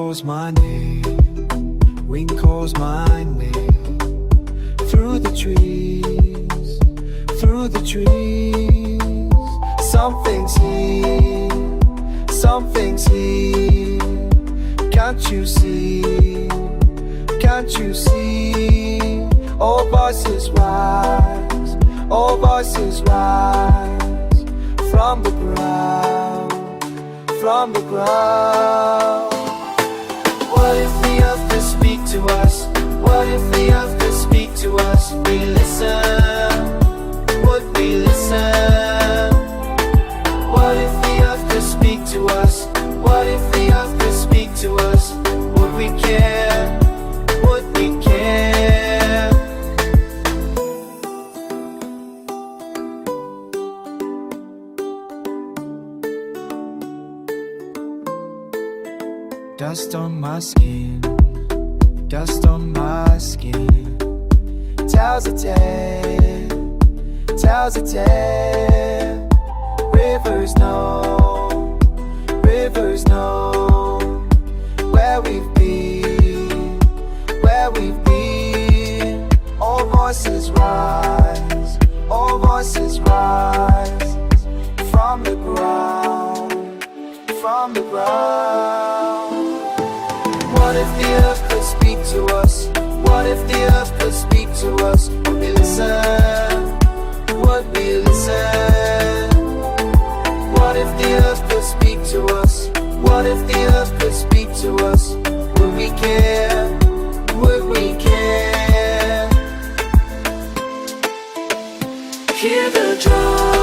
calls my name, wind calls my name. Through the trees, through the trees. Something's here, something's here. Can't you see, can't you see? All voices rise, all voices rise. From the ground, from the ground. What if the earth could speak to us? What if the earth could speak to us? We listen, would we listen? What if the earth could speak to us? What if the earth could speak to us? Would we care? Would we care? Dust on my skin, dust on my skin. Tells a tale, tells a tale. Rivers know, rivers know where we've been, where we've been. All voices rise, all voices rise. From the ground, from the ground. What if the earth could speak to us? What if the earth could speak to us? Would we listen? Would we listen? What if the earth could speak to us? What if the earth could speak to us? Would we care? Would we care? Hear the drum.